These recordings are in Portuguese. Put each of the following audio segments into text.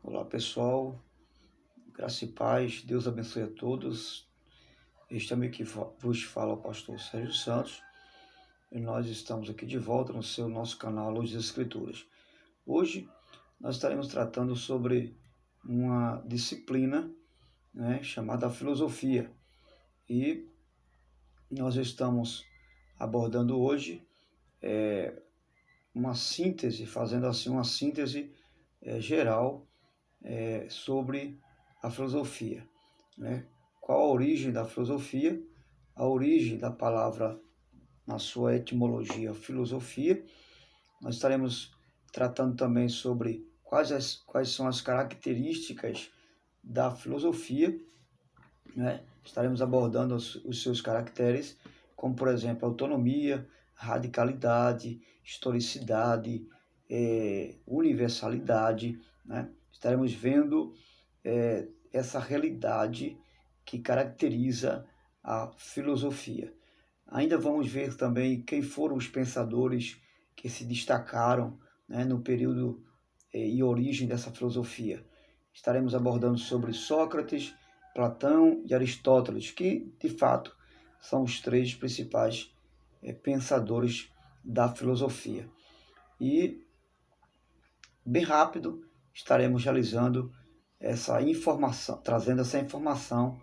Olá pessoal, graça e paz, Deus abençoe a todos. Este é que vos fala o pastor Sérgio Santos e nós estamos aqui de volta no nosso canal Luz das Escrituras. Hoje nós estaremos tratando sobre uma disciplina, chamada filosofia, e nós estamos abordando hoje uma síntese, fazendo assim uma síntese geral sobre a filosofia, né? Qual a origem da filosofia? A origem da palavra na sua etimologia filosofia. Nós estaremos tratando também sobre quais são as características da filosofia, né? Estaremos abordando os seus caracteres, como por exemplo autonomia, radicalidade, historicidade, universalidade, né? Estaremos vendo essa realidade que caracteriza a filosofia. Ainda vamos ver também quem foram os pensadores que se destacaram, no período e origem dessa filosofia. Estaremos abordando sobre Sócrates, Platão e Aristóteles, que de fato são os três principais pensadores da filosofia. E bem rápido estaremos realizando essa informação, trazendo essa informação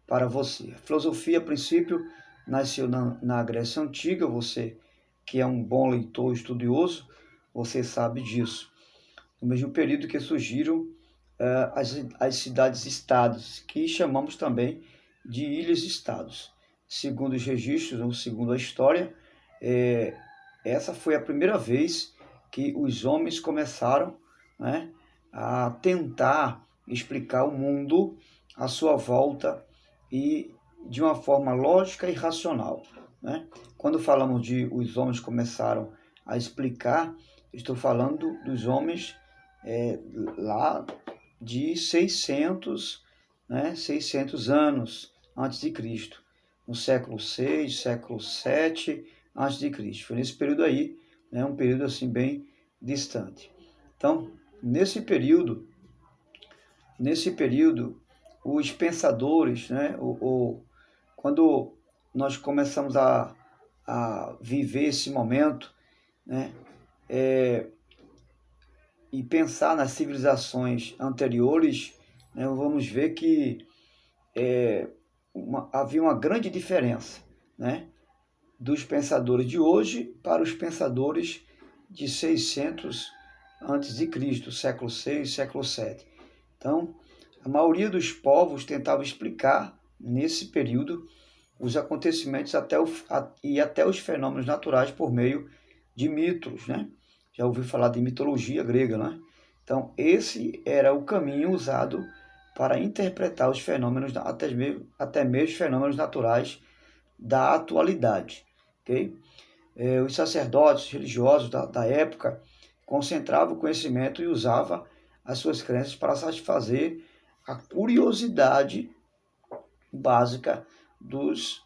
para você. A filosofia, a princípio, nasceu na Grécia Antiga. Você que é um bom leitor estudioso, você sabe disso. No mesmo período que surgiram as cidades-estados, que chamamos também de ilhas-estados. Segundo os registros, ou segundo a história, essa foi a primeira vez que os homens começaram, a tentar explicar o mundo à sua volta e de uma forma lógica e racional, né? Quando falamos de os homens começaram a explicar, estou falando dos homens lá de 600 anos antes de Cristo, no século 6, século 7 antes de Cristo. Foi nesse período aí, um período assim bem distante. Então, nesse período, os pensadores, quando nós começamos a viver esse momento, e pensar nas civilizações anteriores, vamos ver que havia uma grande diferença, dos pensadores de hoje para os pensadores de 600 antes de Cristo, século 6, século 7. Então, a maioria dos povos tentava explicar, nesse período, os acontecimentos e até os fenômenos naturais por meio de mitos, Já ouvi falar de mitologia grega, Então, esse era o caminho usado para interpretar os fenômenos, até mesmo fenômenos naturais da atualidade, ok? Os sacerdotes religiosos da época concentravam o conhecimento e usavam as suas crenças para satisfazer a curiosidade básica dos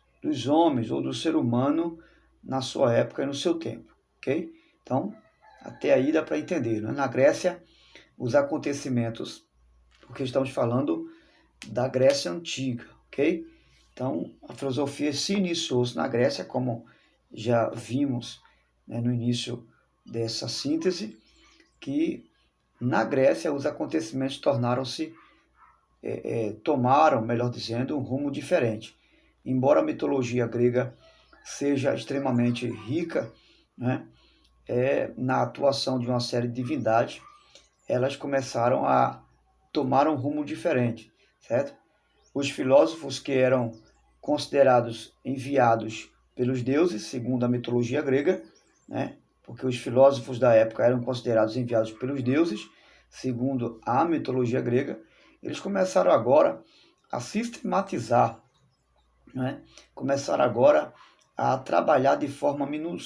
homens ou do ser humano na sua época e no seu tempo, ok? Então, até aí dá para entender, Na Grécia, os acontecimentos, porque estamos falando da Grécia Antiga, ok? Então, a filosofia se iniciou na Grécia, como já vimos no início dessa síntese, que na Grécia os acontecimentos tomaram, melhor dizendo, um rumo diferente. Embora a mitologia grega seja extremamente rica, na atuação de uma série de divindades, elas começaram a tomar um rumo diferente, certo? Os filósofos que eram considerados enviados pelos deuses, segundo a mitologia grega, porque os filósofos da época eram considerados enviados pelos deuses, segundo a mitologia grega, eles começaram agora a sistematizar, começaram agora a trabalhar de forma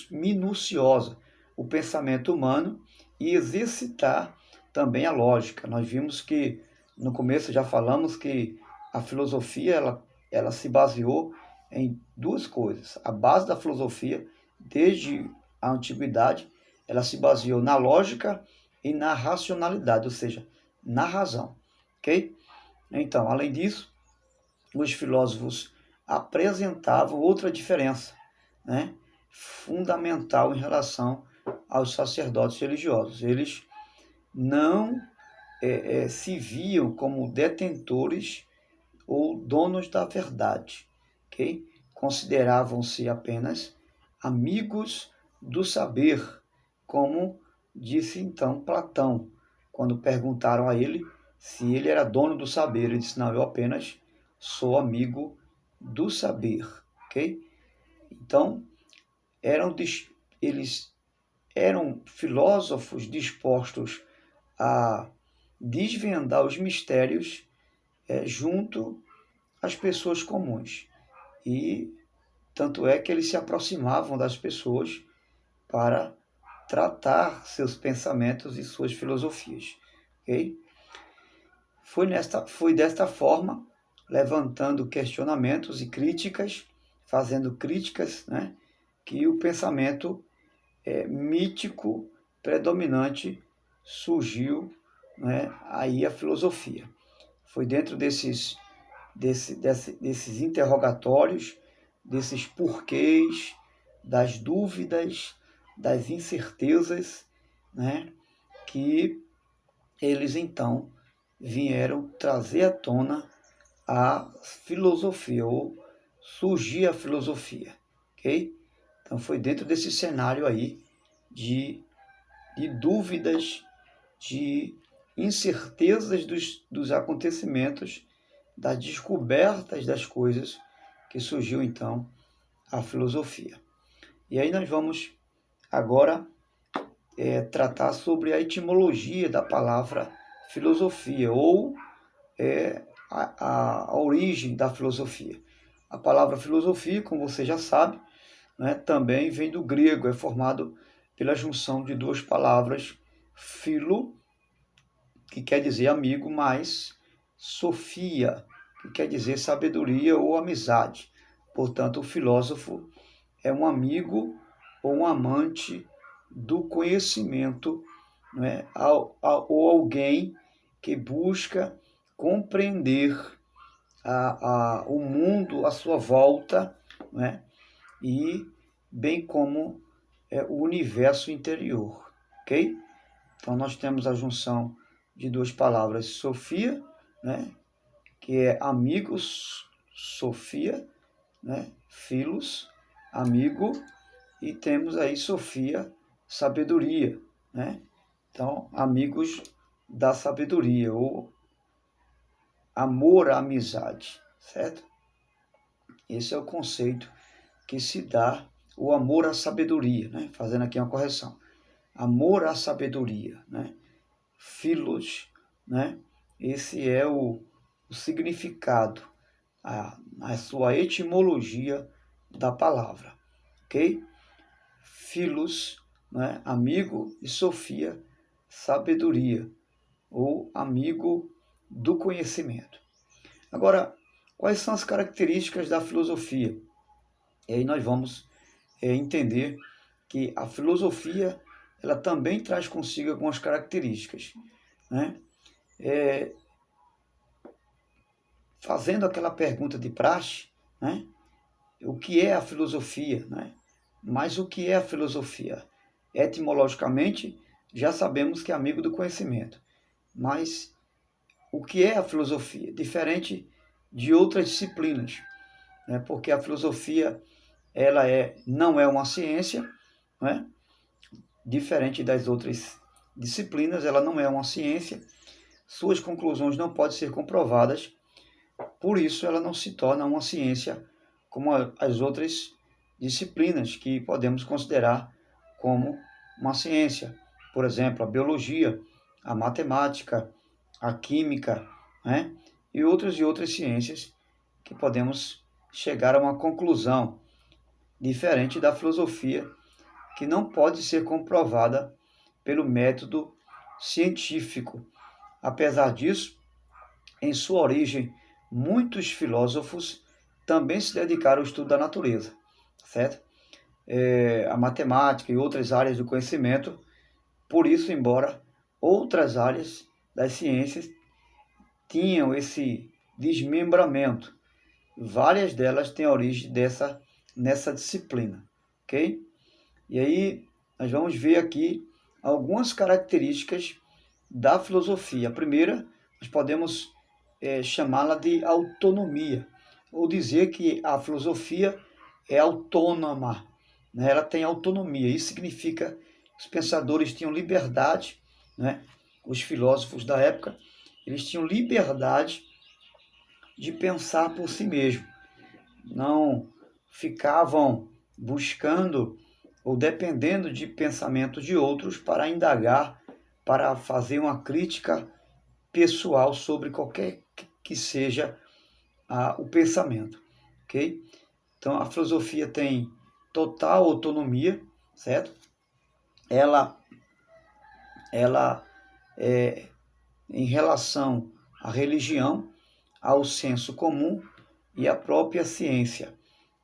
minuciosa o pensamento humano e exercitar também a lógica. Nós vimos que, no começo já falamos que a filosofia ela se baseou em duas coisas. A base da filosofia, desde a antiguidade, ela se baseou na lógica e na racionalidade, ou seja, na razão, ok? Então, além disso, os filósofos apresentavam outra diferença, né, fundamental em relação aos sacerdotes religiosos. Eles não se viam como detentores ou donos da verdade, ok? Consideravam-se apenas amigos do saber, como disse então Platão, quando perguntaram a ele se ele era dono do saber. Ele disse: não, eu apenas sou amigo do saber, ok? Então, eles eram filósofos dispostos a desvendar os mistérios junto às pessoas comuns. E tanto é que eles se aproximavam das pessoas para tratar seus pensamentos e suas filosofias. Okay? Foi desta forma, levantando questionamentos e críticas, fazendo críticas, né, que o pensamento mítico predominante surgiu, né, aí a filosofia. Foi dentro desses interrogatórios, desses porquês, das dúvidas, das incertezas, né, que eles então vieram trazer à tona a filosofia, ou surgir a filosofia, ok? Então foi dentro desse cenário aí de dúvidas, de incertezas dos acontecimentos, das descobertas das coisas, que surgiu então a filosofia. E aí nós vamos agora tratar sobre a etimologia da palavra filosofia, ou a origem da filosofia. A palavra filosofia, como você já sabe, né, também vem do grego, é formado pela junção de duas palavras, philo, que quer dizer amigo, mais sofia, que quer dizer sabedoria ou amizade. Portanto, o filósofo é um amigo ou um amante do conhecimento, né, ou alguém que busca compreender o mundo à sua volta, né, e bem como o universo interior, ok? Então nós temos a junção de duas palavras, sofia, né, que é amigos, sofia, né, filos, amigo, e temos aí sofia, sabedoria, né? Então, amigos da sabedoria, ou amor à amizade, certo? Esse é o conceito que se dá, o amor à sabedoria, né? Fazendo aqui uma correção. Amor à sabedoria, né? Filos, né? Esse é o significado, a sua etimologia da palavra, ok? Filos, né? Amigo, e sofia, sabedoria, ou amigo do conhecimento. Agora, quais são as características da filosofia? E aí nós vamos entender que a filosofia, ela também traz consigo algumas características, né? Fazendo aquela pergunta de praxe, né? O que é a filosofia, né? Mas o que é a filosofia? Etimologicamente, já sabemos que é amigo do conhecimento. Mas o que é a filosofia? Diferente de outras disciplinas, né? Porque a filosofia ela não é uma ciência, né? Diferente das outras disciplinas, ela não é uma ciência, suas conclusões não podem ser comprovadas, por isso ela não se torna uma ciência como as outras disciplinas que podemos considerar como uma ciência. Por exemplo, a biologia, a matemática, a química, né? E outras ciências que podemos chegar a uma conclusão, diferente da filosofia, que não pode ser comprovada pelo método científico. Apesar disso, em sua origem, muitos filósofos também se dedicaram ao estudo da natureza, certo? A matemática e outras áreas do conhecimento. Por isso, embora outras áreas das ciências tinham esse desmembramento. Várias delas têm origem nessa disciplina, ok? E aí nós vamos ver aqui algumas características da filosofia. A primeira, nós podemos chamá-la de autonomia, ou dizer que a filosofia é autônoma, né? Ela tem autonomia. Isso significa que os pensadores tinham liberdade, né? Os filósofos da época, eles tinham liberdade de pensar por si mesmos. Não ficavam buscando ou dependendo de pensamento de outros para indagar, para fazer uma crítica pessoal sobre qualquer que seja o pensamento, ok? Então, a filosofia tem total autonomia, certo? Ela é em relação à religião, ao senso comum e à própria ciência.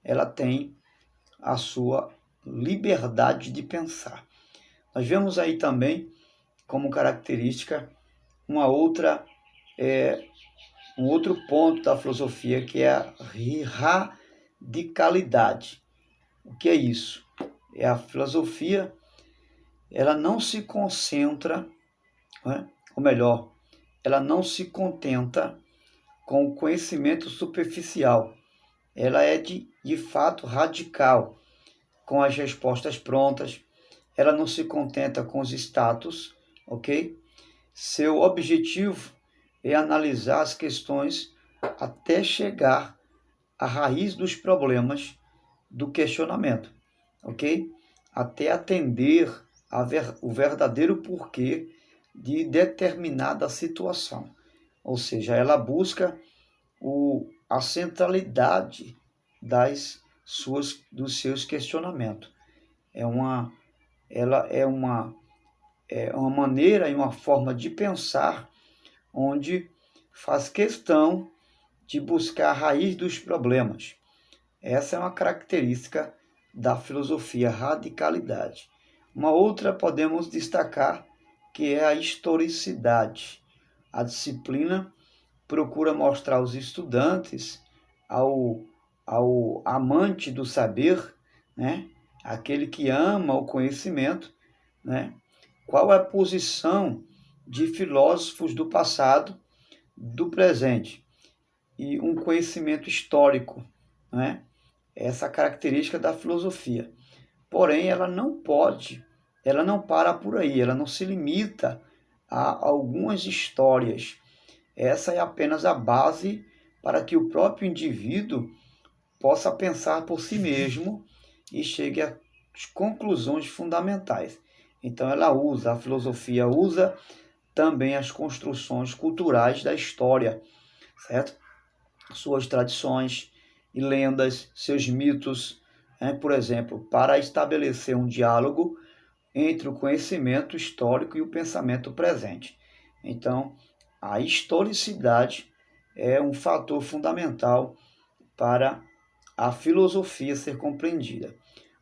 Ela tem a sua liberdade de pensar. Nós vemos aí também, como característica, um outro ponto da filosofia, que é a radicalidade. O que é isso? A filosofia, ela não se concentra, né? Ou melhor, ela não se contenta com o conhecimento superficial. Ela é de fato radical, com as respostas prontas. Ela não se contenta com os status, ok? Seu objetivo é analisar as questões até chegar à raiz dos problemas do questionamento, ok? Até atender o verdadeiro porquê de determinada situação. Ou seja, ela busca a centralidade dos seus questionamentos. Ela é uma maneira e uma forma de pensar onde faz questão de buscar a raiz dos problemas. Essa é uma característica da filosofia, radicalidade. Uma outra podemos destacar, que é a historicidade. A disciplina procura mostrar aos estudantes, ao amante do saber, né? Aquele que ama o conhecimento, né? Qual é a posição de filósofos do passado, do presente, e um conhecimento histórico, né? Essa característica da filosofia. Porém, ela não para por aí, ela não se limita a algumas histórias. Essa é apenas a base para que o próprio indivíduo possa pensar por si mesmo e chegue às conclusões fundamentais. Então a filosofia usa também as construções culturais da história, certo? Suas tradições e lendas, seus mitos, né? Por exemplo, para estabelecer um diálogo entre o conhecimento histórico e o pensamento presente. Então, a historicidade é um fator fundamental para a filosofia ser compreendida.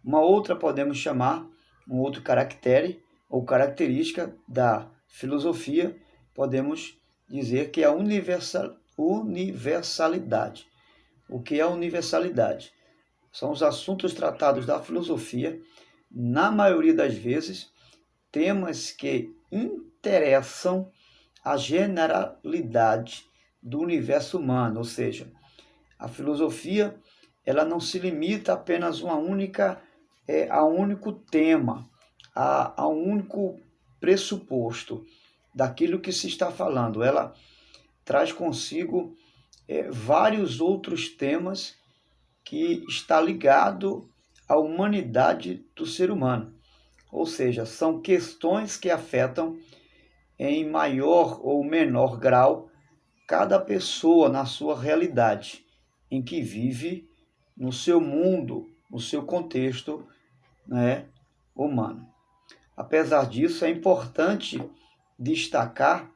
Uma outra podemos chamar, um outro caractere ou característica da filosofia, podemos dizer que é a universalidade. O que é a universalidade? São os assuntos tratados da filosofia, na maioria das vezes, temas que interessam a generalidade do universo humano, ou seja, a filosofia ela não se limita apenas a um único tema, a um único pressuposto daquilo que se está falando. Ela traz consigo vários outros temas que está ligado à humanidade do ser humano. Ou seja, são questões que afetam em maior ou menor grau cada pessoa na sua realidade, em que vive no seu mundo, no seu contexto, né, humano. Apesar disso, é importante destacar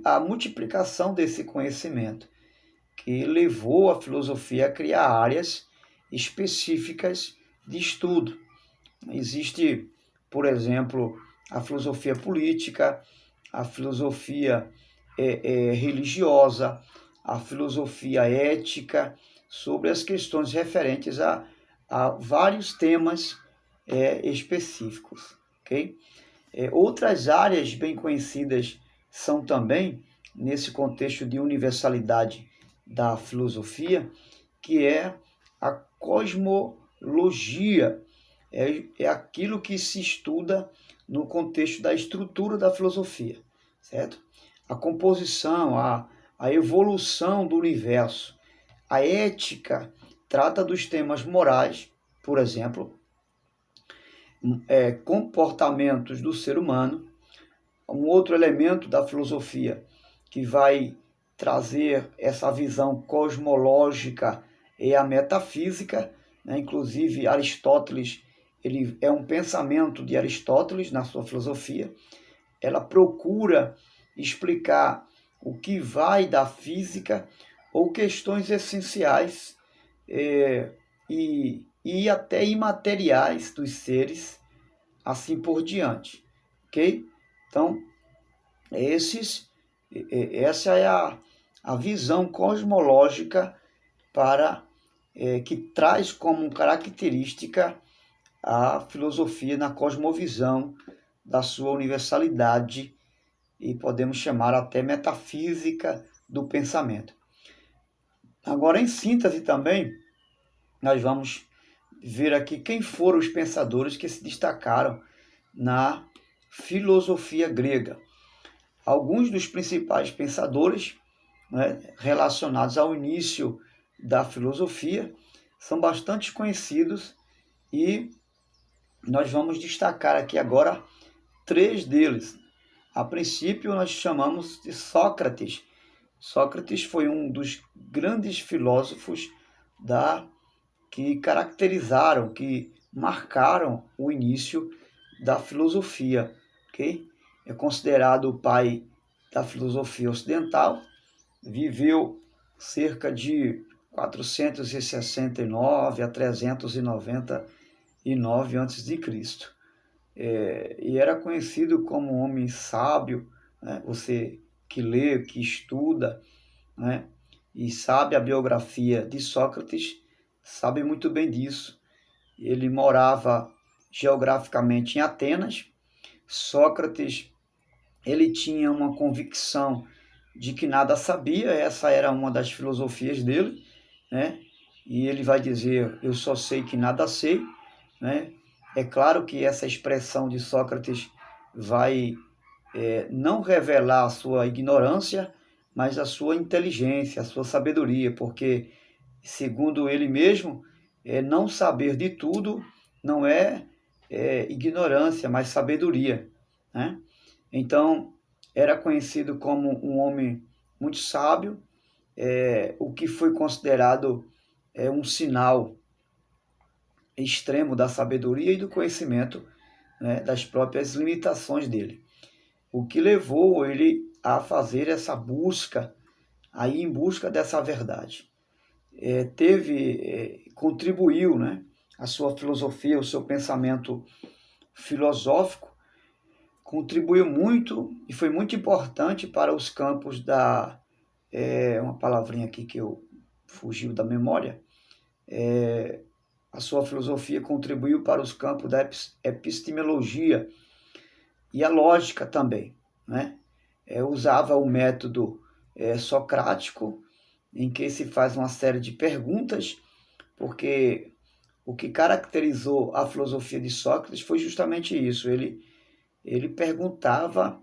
a multiplicação desse conhecimento, que levou a filosofia a criar áreas específicas de estudo. Existe por exemplo, a filosofia política, a filosofia religiosa, a filosofia ética, sobre as questões referentes a vários temas específicos. Okay? Outras áreas bem conhecidas são também, nesse contexto de universalidade da filosofia, que é a cosmologia, é aquilo que se estuda no contexto da estrutura da filosofia, certo? A composição, a evolução do universo. A ética trata dos temas morais, por exemplo, comportamentos do ser humano. Um outro elemento da filosofia que vai trazer essa visão cosmológica é a metafísica, né? Inclusive Aristóteles, ele é um pensamento de Aristóteles na sua filosofia. Ela procura explicar o que vai da física ou questões essenciais e até imateriais dos seres, assim por diante, ok? Então, essa é a visão cosmológica que traz como característica a filosofia na cosmovisão da sua universalidade e podemos chamar até metafísica do pensamento. Agora, em síntese também, nós vamos ver aqui quem foram os pensadores que se destacaram na filosofia grega. Alguns dos principais pensadores, né, relacionados ao início da filosofia são bastante conhecidos e nós vamos destacar aqui agora 3 deles. A princípio, nós chamamos de Sócrates. Sócrates foi um dos grandes filósofos que caracterizaram, que marcaram o início da filosofia. Okay? É considerado o pai da filosofia ocidental, viveu cerca de 469 a 399 a.C. E era conhecido como um homem sábio, né? Você que lê, que estuda, né? E sabe a biografia de Sócrates, sabe muito bem disso. Ele morava geograficamente em Atenas. Sócrates, ele tinha uma convicção de que nada sabia, essa era uma das filosofias dele, né? E ele vai dizer, eu só sei que nada sei, né? É claro que essa expressão de Sócrates vai não revelar a sua ignorância, mas a sua inteligência, a sua sabedoria, porque, segundo ele mesmo, não saber de tudo não é ignorância, mas sabedoria, né? Então, era conhecido como um homem muito sábio, o que foi considerado um sinal extremo da sabedoria e do conhecimento, né, das próprias limitações dele. O que levou ele a fazer essa busca, a ir em busca dessa verdade. Contribuiu, né, a sua filosofia, o seu pensamento filosófico, contribuiu muito e foi muito importante para os campos uma palavrinha aqui que fugiu da memória, a sua filosofia contribuiu para os campos da epistemologia e a lógica também, né? Usava o método socrático, em que se faz uma série de perguntas, porque o que caracterizou a filosofia de Sócrates foi justamente isso. Ele perguntava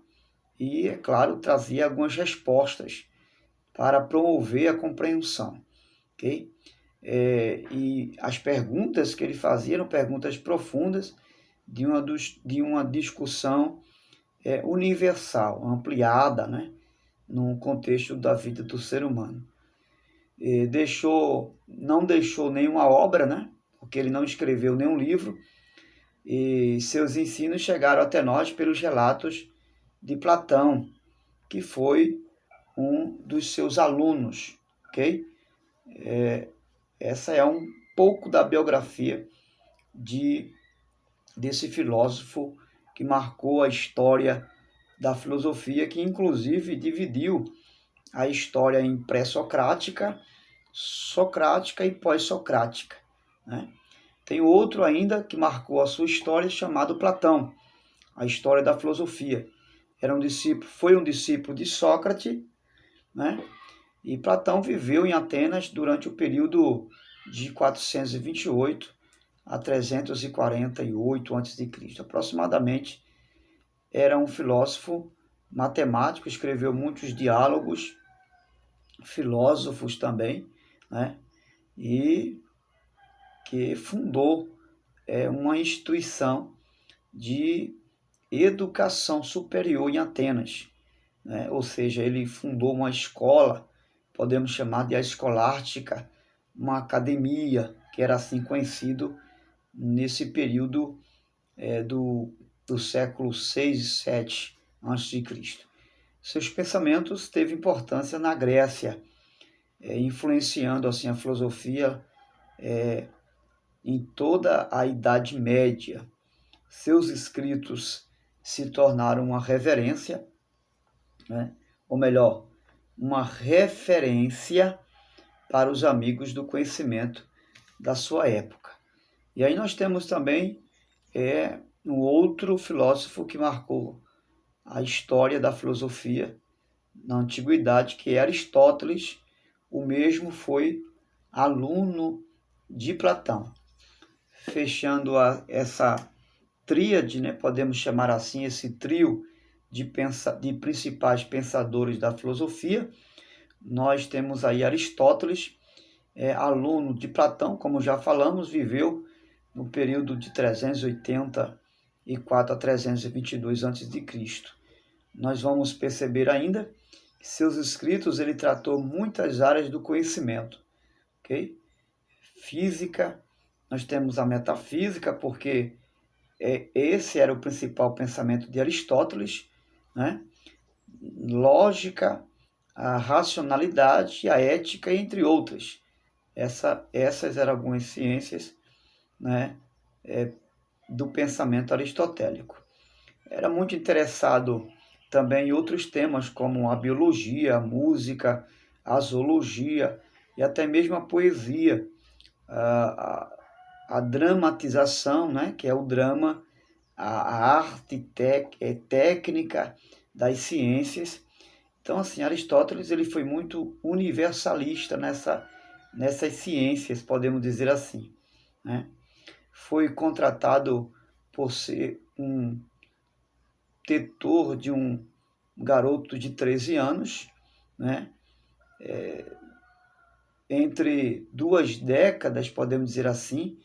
e, é claro, trazia algumas respostas para promover a compreensão, ok? E as perguntas que ele fazia eram perguntas profundas de uma discussão universal, ampliada, né, no contexto da vida do ser humano. Não deixou nenhuma obra, né, porque ele não escreveu nenhum livro, e seus ensinos chegaram até nós pelos relatos de Platão, que foi um dos seus alunos, ok? Essa é um pouco da biografia de desse filósofo que marcou a história da filosofia, que inclusive dividiu a história em pré-socrática, socrática e pós-socrática, né? Tem outro ainda que marcou a sua história, chamado Platão, a história da filosofia. Foi um discípulo de Sócrates, né? E Platão viveu em Atenas durante o período de 428 a 348 a.C. Aproximadamente, era um filósofo matemático, escreveu muitos diálogos, filósofos também, né? E que fundou uma instituição de educação superior em Atenas, né? Ou seja, ele fundou uma escola, podemos chamar de a escolástica, uma academia, que era assim conhecido nesse período do século 6 e 7 a.C. Seus pensamentos teve importância na Grécia, influenciando assim a filosofia em toda a Idade Média. Seus escritos se tornaram uma reverência, né? Ou melhor, uma referência para os amigos do conhecimento da sua época. E aí nós temos também um outro filósofo que marcou a história da filosofia na antiguidade, que é Aristóteles. O mesmo foi aluno de Platão. Fechando essa tríade, né, podemos chamar assim, esse trio de principais pensadores da filosofia, nós temos aí Aristóteles, aluno de Platão, como já falamos, viveu no período de 384 a 322 a.C. Nós vamos perceber ainda que seus escritos ele tratou muitas áreas do conhecimento, ok? Física, nós temos a metafísica, porque esse era o principal pensamento de Aristóteles, né? Lógica, a racionalidade, a ética, entre outras. Essas eram algumas ciências, né, do pensamento aristotélico. Era muito interessado também em outros temas, como a biologia, a música, a zoologia e até mesmo a poesia, a dramatização, né, que é o drama, a arte técnica das ciências. Então, assim, Aristóteles ele foi muito universalista nessas ciências, podemos dizer assim, né? Foi contratado por ser um tutor de um garoto de 13 anos, né? Entre 2 décadas, podemos dizer assim,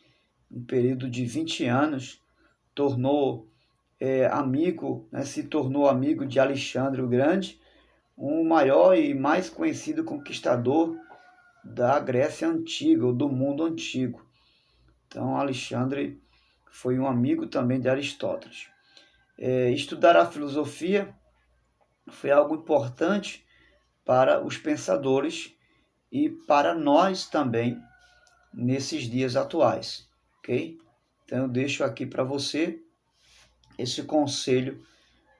um período de 20 anos, se tornou amigo de Alexandre o Grande, o maior e mais conhecido conquistador da Grécia Antiga, ou do mundo antigo. Então, Alexandre foi um amigo também de Aristóteles. Estudar a filosofia foi algo importante para os pensadores e para nós também nesses dias atuais, ok? Então eu deixo aqui para você esse conselho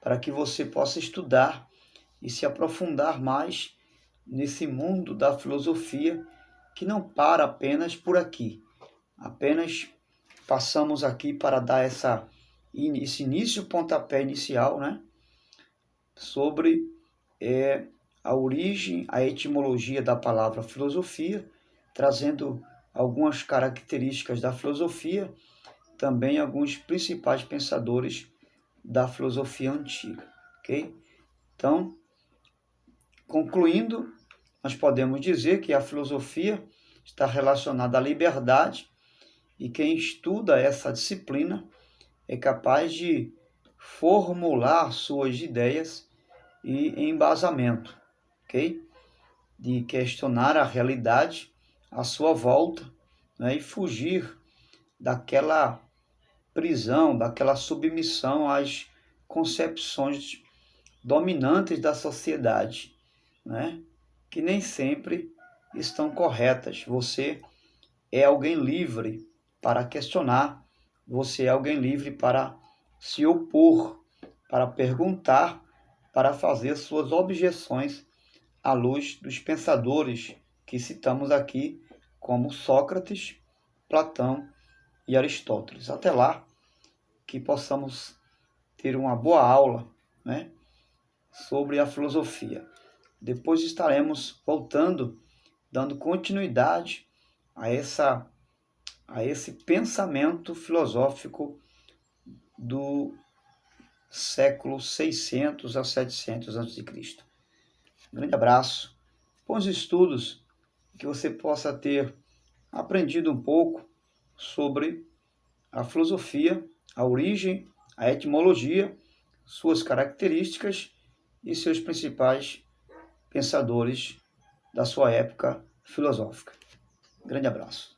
para que você possa estudar e se aprofundar mais nesse mundo da filosofia, que não para apenas por aqui. Apenas passamos aqui para dar esse início, pontapé inicial, né, sobre a origem, a etimologia da palavra filosofia, trazendo algumas características da filosofia, também alguns principais pensadores da filosofia antiga, ok? Então, concluindo, nós podemos dizer que a filosofia está relacionada à liberdade e quem estuda essa disciplina é capaz de formular suas ideias e embasamento, ok? De questionar a realidade à sua volta, né? E fugir daquela prisão, daquela submissão às concepções dominantes da sociedade, né? Que nem sempre estão corretas. Você é alguém livre para questionar você é alguém livre para se opor, para perguntar, para fazer suas objeções à luz dos pensadores que citamos aqui, como Sócrates, Platão e Aristóteles. Até lá, que possamos ter uma boa aula, né, sobre a filosofia. Depois estaremos voltando, dando continuidade a esse pensamento filosófico do século 600 a 700 a.C. Um grande abraço, bons estudos, que você possa ter aprendido um pouco sobre a filosofia, a origem, a etimologia, suas características e seus principais pensadores da sua época filosófica. Grande abraço.